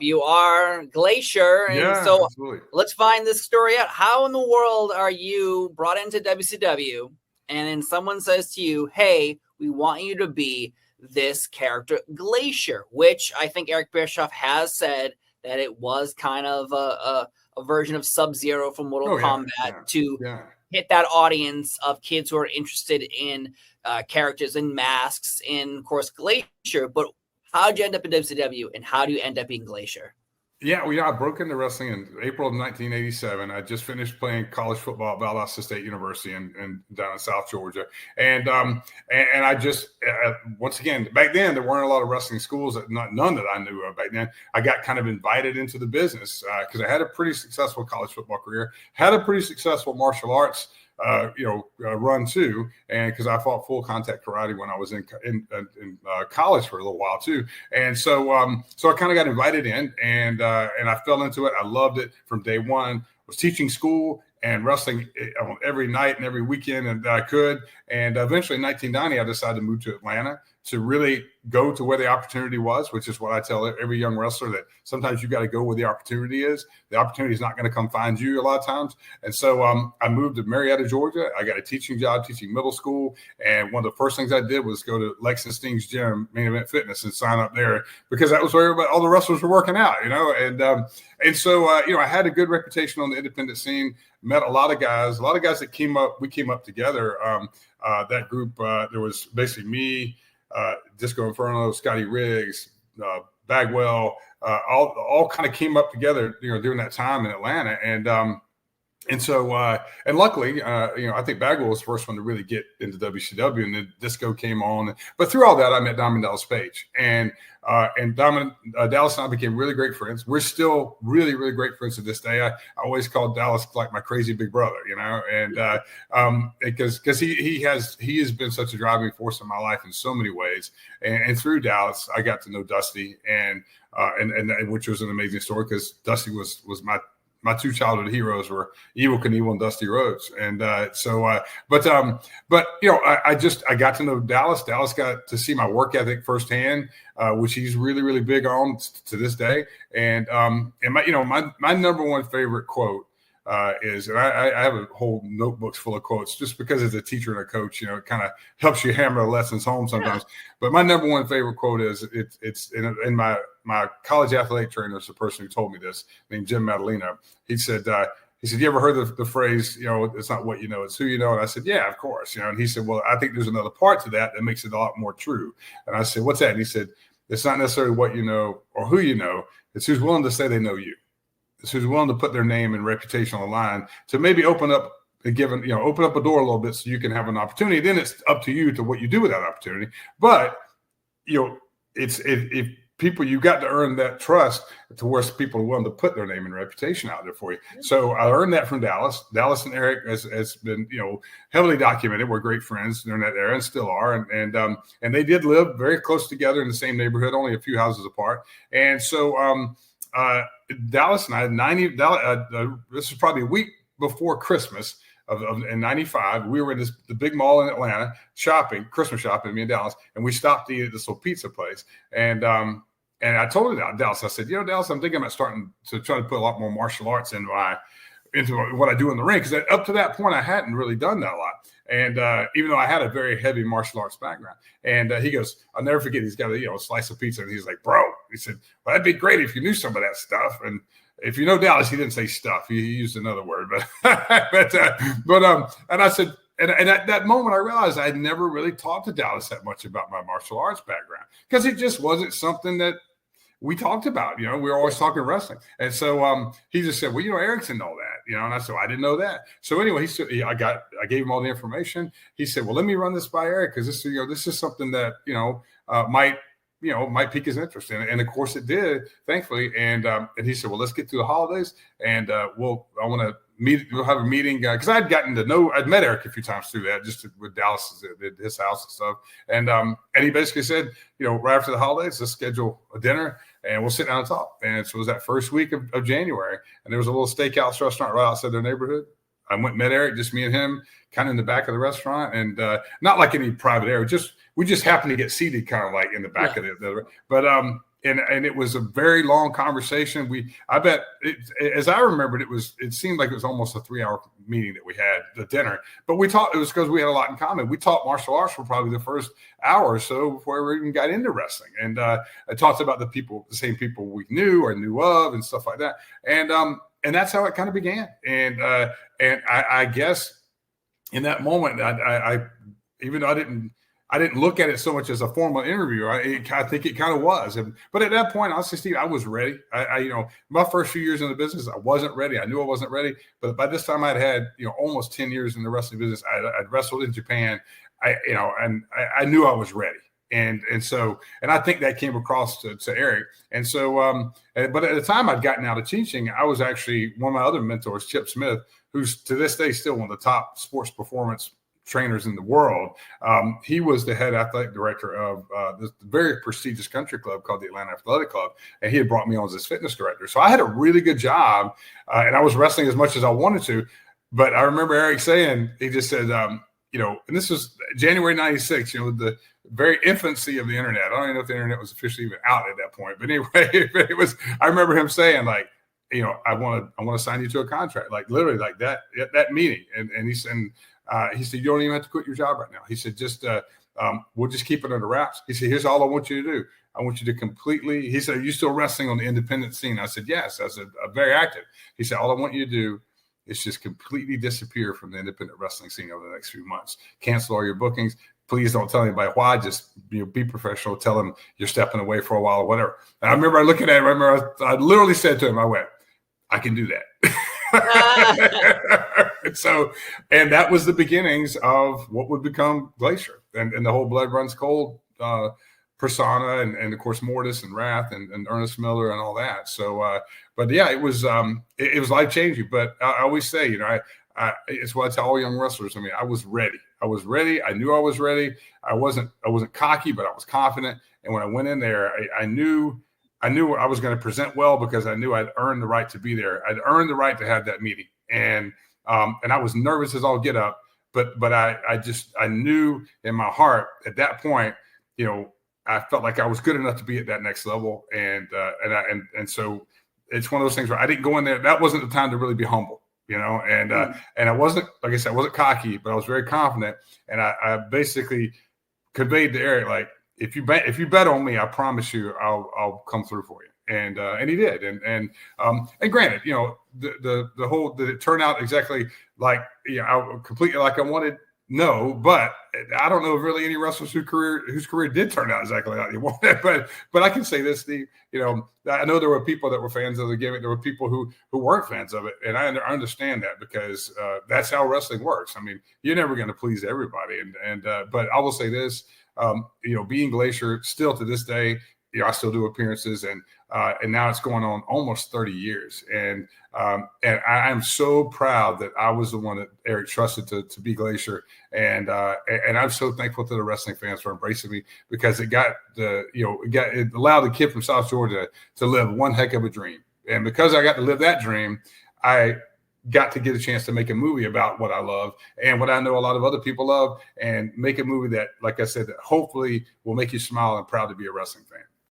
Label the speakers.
Speaker 1: You are Glacier, and
Speaker 2: Yeah,
Speaker 1: so
Speaker 2: absolutely.
Speaker 1: let's find this story out. How in the world are you brought into WCW, and then someone says to you, "Hey, we want you to be this character, Glacier," which I think Eric Bischoff has said that it was kind of a version of Sub-Zero from Mortal
Speaker 2: Oh yeah,
Speaker 1: Kombat
Speaker 2: yeah,
Speaker 1: to
Speaker 2: yeah.
Speaker 1: hit that audience of kids who are interested in characters in masks, and of course Glacier. But how'd you end up in WCW, and how do you end up being Glacier?
Speaker 2: Yeah, I broke into wrestling in April of 1987. I just finished playing college football at Valdosta State University in down in South Georgia, and I just once again back then there weren't a lot of wrestling schools, none that I knew of back then. I got kind of invited into the business because I had a pretty successful college football career, had a pretty successful martial arts run too, and because I fought full contact karate when I was in college for a little while too, and so I kind of got invited in, and I fell into it. I loved it from day one. Was teaching school and wrestling every night and every weekend and I could, and eventually in 1990 I decided to move to Atlanta to really go to where the opportunity was, which is what I tell every young wrestler, that sometimes you got to go where the opportunity is. The opportunity is not going to come find you a lot of times. And so I moved to Marietta, Georgia. I got a teaching job, teaching middle school. And one of the first things I did was go to Lex and Sting's gym, Main Event Fitness, and sign up there because that was where all the wrestlers were working out, And so I had a good reputation on the independent scene, met a lot of guys that we came up together. That group, there was basically me, Disco Inferno, Scotty Riggs, Bagwell, all kind of came up together, during that time in Atlanta. And so, and luckily, I think Bagwell was the first one to really get into WCW, and then Disco came on. But through all that, I met Diamond Dallas Page, and Diamond Dallas and I became really great friends. We're still really, really great friends to this day. I always call Dallas like my crazy big brother, and because he has been such a driving force in my life in so many ways. And through Dallas, I got to know Dusty, and which was an amazing story because Dusty was my two childhood heroes were Evel Knievel and Dusty Rhodes. And I got to know Dallas. Dallas got to see my work ethic firsthand, which he's really, really big on to this day. And my number one favorite quote is, and I have a whole notebooks full of quotes just because as a teacher and a coach, it kind of helps you hammer the lessons home sometimes. Yeah. But my number one favorite quote is it's in my college athletic trainer is the person who told me this, named Jim Madalino. He said, you ever heard the phrase, it's not what you know, it's who you know? And I said, yeah, of course. And he said, well, I think there's another part to that makes it a lot more true. And I said, what's that? And he said, it's not necessarily what you know or who you know, it's who's willing to say they know you. It's who's willing to put their name and reputation on the line to maybe open up a door a little bit so you can have an opportunity. Then it's up to you to what you do with that opportunity. But, if people, you got to earn that trust to where people are willing to put their name and reputation out there for you. So I learned that from Dallas. Dallas and Eric has been, heavily documented. We're great friends during that era and still are. And they did live very close together in the same neighborhood, only a few houses apart. And so, Dallas and I, this was probably a week before Christmas in 95. We were in the big mall in Atlanta Christmas shopping, me and Dallas, and we stopped to eat at this little pizza place. And I told Dallas, I said, Dallas, I'm thinking about starting to try to put a lot more martial arts into what I do in the ring, because up to that point I hadn't really done that a lot. And even though I had a very heavy martial arts background, and he goes, I'll never forget, he's got a slice of pizza, and he's like, bro, he said, well, that'd be great if you knew some of that stuff. And if you know Dallas, he didn't say stuff, he used another word, but and I said, and at that moment I realized I had never really talked to Dallas that much about my martial arts background, because it just wasn't something that we talked about. We were always talking wrestling. And so he just said, well, Erickson know that, and I said, I didn't know that. So anyway, he said, I gave him all the information. He said, well, let me run this by Eric, because this is something that, might pique his interest. And of course it did, thankfully. And he said, well, let's get through the holidays, and we'll have a meeting, because I'd met Eric a few times through that, just with Dallas at his house and stuff. And he basically said, right after the holidays, let's schedule a dinner and we'll sit down and talk. And so it was that first week of January, and there was a little steakhouse restaurant right outside their neighborhood. I went and met Eric, just me and him, kind of in the back of the restaurant, and not like any private area. We just happened to get seated kind of like in the back of the. But and it was a very long conversation. I bet as I remembered, it seemed like it was almost a 3-hour meeting that we had, the dinner, but we talked, it was because we had a lot in common. We taught martial arts for probably the first hour or so before we even got into wrestling. And I talked about the same people we knew or knew of and stuff like that. And that's how it kind of began. And I guess in that moment, I even though I didn't look at it so much as a formal interview. I think it kind of was. But at that point, honestly, Steve, I was ready. My first few years in the business, I wasn't ready. I knew I wasn't ready. But by this time, I'd had, almost 10 years in the wrestling business. I'd wrestled in Japan. I knew I was ready. And I think that came across to Eric. And so, but at the time I'd gotten out of teaching, I was actually one of my other mentors, Chip Smith, who's to this day still one of the top sports performance trainers in the world. He was the head athletic director of this very prestigious country club called the Atlanta Athletic Club, and he had brought me on as his fitness director. So I had a really good job, and I was wrestling as much as I wanted to. But I remember Eric saying, he just said, and this was January '96, the very infancy of the internet. I don't even know if the internet was officially even out at that point, but anyway, it was. I remember him saying, like, I want to sign you to a contract, like literally like that at that meeting, and he said. He said, you don't even have to quit your job right now. He said, we'll just keep it under wraps. He said, here's all I want you to do. I want you to completely, he said, are you still wrestling on the independent scene? I said, yes. I said, I'm very active. He said, all I want you to do is just completely disappear from the independent wrestling scene over the next few months. Cancel all your bookings. Please don't tell anybody why. Just be professional. Tell them you're stepping away for a while or whatever. And I remember looking at him, I literally said to him, I went, I can do that. And that was the beginnings of what would become Glacier and the whole Blood Runs Cold persona, and of course Mortis and Wrath and Ernest Miller and all that. So, but yeah, it was life changing. But I always say, it's what I tell all young wrestlers. I mean, I was ready. I knew I was ready. I wasn't cocky, but I was confident. And when I went in there, I knew I was going to present well because I knew I'd earned the right to be there. I'd earned the right to have that meeting. And I was nervous as all get up, but I knew in my heart at that point, I felt like I was good enough to be at that next level. And so it's one of those things where I didn't go in there. That wasn't the time to really be humble, and I wasn't, like I said, I wasn't cocky, but I was very confident. And I basically conveyed to Eric, like, if you bet on me, I promise you I'll come through for you. And he did. And granted, the whole, did it turn out exactly like, completely like I wanted? No, but I don't know really any wrestlers whose career did turn out exactly like they wanted. But I can say this, Steve, I know there were people that were fans of the gimmick. There were people who weren't fans of it. And I understand that because that's how wrestling works. I mean, you're never going to please everybody. But I will say this, being Glacier still to this day, I still do appearances, and now it's going on almost 30 years. And I am so proud that I was the one that Eric trusted to be Glacier. And I'm so thankful to the wrestling fans for embracing me, because it allowed the kid from South Georgia to live one heck of a dream. And because I got to live that dream, I got to get a chance to make a movie about what I love and what I know a lot of other people love, and make a movie that, like I said, that hopefully will make you smile and proud to be a wrestling fan.